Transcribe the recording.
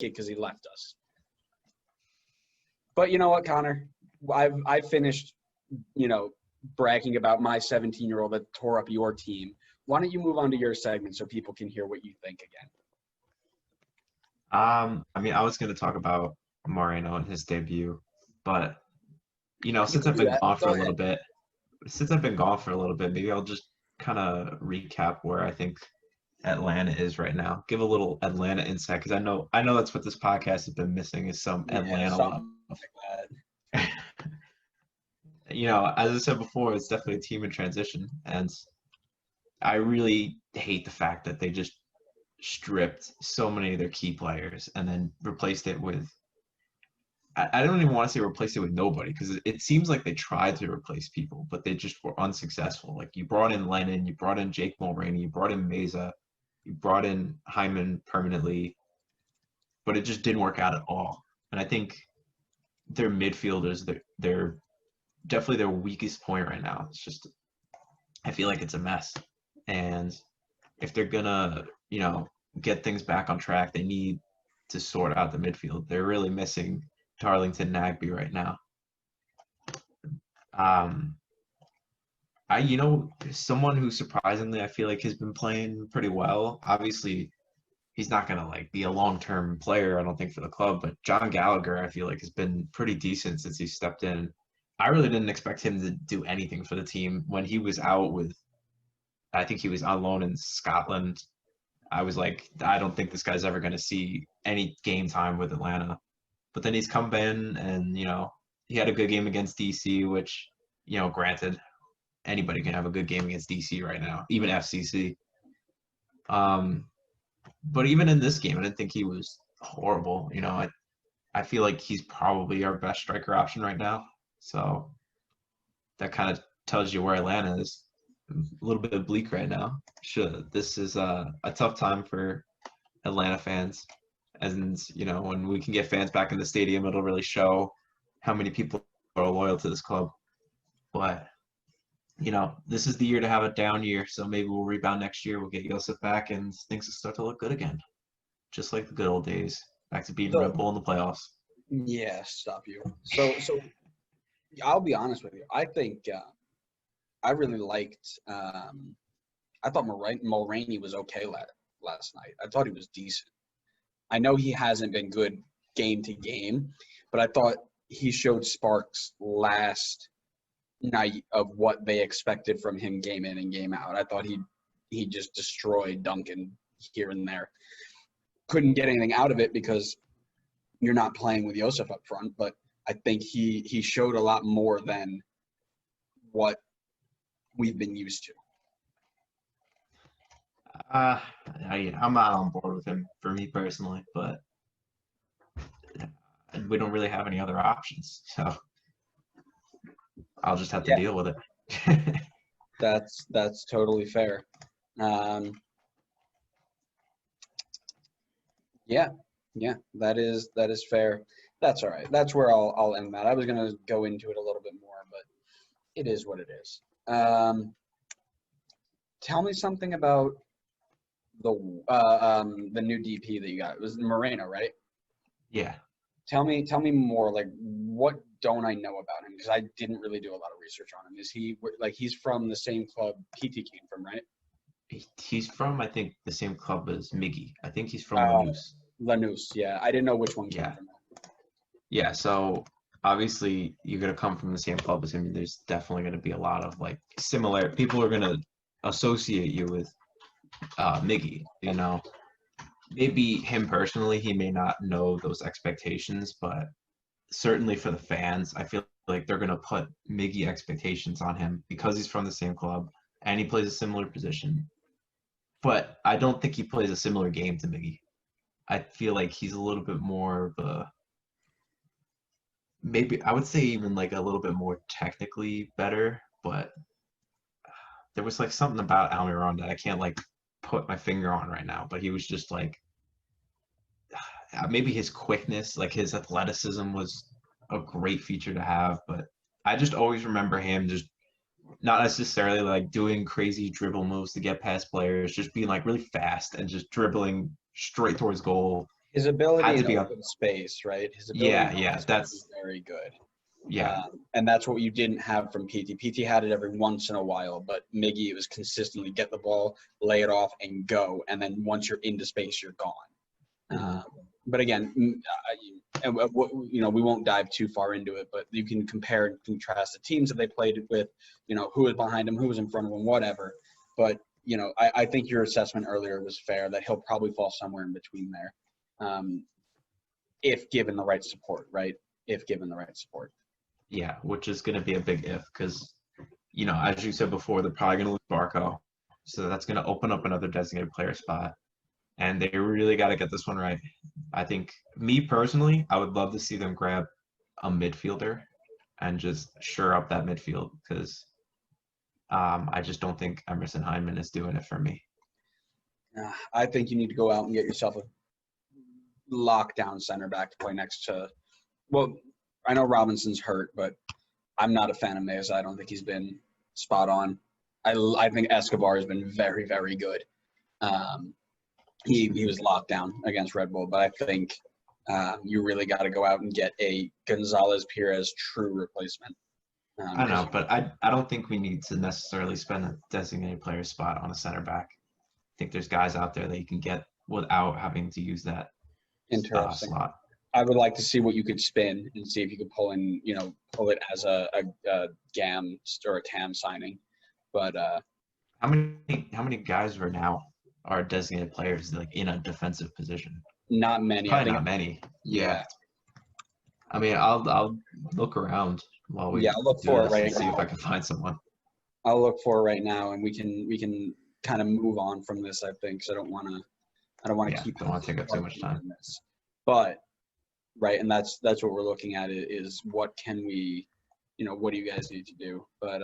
it because he left us. But you know what, Connor? I've finished, bragging about my 17-year-old that tore up your team. Why don't you move on to your segment so people can hear what you think again? I was going to talk about Moreno and his debut, but You since can I've do been that. gone for Go a little ahead. bit, maybe I'll just kind of recap where I think Atlanta is right now. Give a little Atlanta insight because I know that's what this podcast has been missing is some Yeah, Atlanta love. something like As I said before, it's definitely a team in transition, and I really hate the fact that they just stripped so many of their key players and then replaced it with. I don't even want to say replace it with nobody because it seems like they tried to replace people, but they just were unsuccessful. Like you brought in Lennon, you brought in Jake Mulroney, you brought in Meza, you brought in Hyman permanently, but it just didn't work out at all. And I think their midfielders, they're definitely their weakest point right now. It's just I feel like it's a mess. And if they're gonna, get things back on track, they need to sort out the midfield. They're really missing Darlington Nagby right now. Um, someone who surprisingly I feel like has been playing pretty well. Obviously, he's not gonna be a long-term player, I don't think, for the club. But John Gallagher, I feel like, has been pretty decent since he stepped in. I really didn't expect him to do anything for the team when he was out with. I think he was on loan in Scotland. I was like, I don't think this guy's ever going to see any game time with Atlanta. But then he's come in and, he had a good game against DC, which, granted, anybody can have a good game against DC right now, even FCC. But even in this game, I didn't think he was horrible. I feel like he's probably our best striker option right now. So that kind of tells you where Atlanta is. A little bit bleak right now. This is a tough time for Atlanta fans. And, when we can get fans back in the stadium, it'll really show how many people are loyal to this club. But, this is the year to have a down year. So maybe we'll rebound next year. We'll get Joseph back and things will start to look good again. Just like the good old days. Back to beating Red Bull in the playoffs. Yeah, stop you. So I'll be honest with you. I think I really liked I thought Mulroney was okay last night. I thought he was decent. I know he hasn't been good game to game, but I thought he showed sparks last night of what they expected from him game in and game out. I thought he just destroyed Duncan here and there. Couldn't get anything out of it because you're not playing with Josef up front, but I think he showed a lot more than what we've been used to. I'm not on board with him for me personally, but we don't really have any other options, so I'll just have to deal with it. That's totally fair. Yeah, that is fair. That's all right. That's where I'll end that. I was gonna go into it a little bit more, but it is what it is. Tell me something about the new DP that you got. It was Moreno, right? Yeah. Tell me more. Like, what don't I know about him? Because I didn't really do a lot of research on him. Is he he's from the same club PT came from, right? He's from, I think, the same club as Miggy. I think he's from Lanús. Lanús, yeah. I didn't know which one came from. Yeah, so obviously you're going to come from the same club as him. There's definitely going to be a lot of similar. People are going to associate you with Miggy. Maybe him personally, he may not know those expectations, but certainly for the fans, I feel like they're going to put Miggy expectations on him because he's from the same club and he plays a similar position. But I don't think he plays a similar game to Miggy. I feel like he's a little bit more of a, maybe I would say even a little bit more technically better, but there was something about Almiron that I can't put my finger on right now, but he was just maybe his quickness, his athleticism was a great feature to have, but I just always remember him just not necessarily doing crazy dribble moves to get past players, just being really fast and just dribbling straight towards goal His ability had to in be up. open space, right? His ability in Yeah, open space is that's very good. yeah. And that's what you didn't have from PT. PT had it every once in a while, but Miggy, it was consistently get the ball, lay it off, and go. And then once you're into space, you're gone. Mhm. But again, we won't dive too far into it, but you can compare and contrast the teams that they played with, who was behind him, who was in front of him, whatever. But, I think your assessment earlier was fair that he'll probably fall somewhere in between there, if given the right support, right? If given the right support. Yeah, which is going to be a big if because, as you said before, they're probably going to lose Barco. So that's going to open up another designated player spot. And they really got to get this one right. I think, me personally, I would love to see them grab a midfielder and just shore up that midfield because I just don't think Emerson Hyndman is doing it for me. I think you need to go out and get yourself a lockdown center back to play next to. Well, I know Robinson's hurt, but I'm not a fan of Meza. I don't think he's been spot on. I think Escobar has been very, very good. He was locked down against Red Bull, but I think you really got to go out and get a Gonzalez Perez true replacement. I know, but I don't think we need to necessarily spend a designated player spot on a center back. I think there's guys out there that you can get without having to use that Interesting. slot. I would like to see what you could spin and see if you could pull it as a GAM or a TAM signing. But how many guys right now are designated players like in a defensive position? not many. Probably not many. Yeah. I mean, I'll look around while we I'll look do for it this right and see now. if I can find someone. I'll look for it right now, and we can kind of move on from this. I think because I don't want to keep. Don't want to take up too much time. This. But right, and that's what we're looking at is what can we, what do you guys need to do? But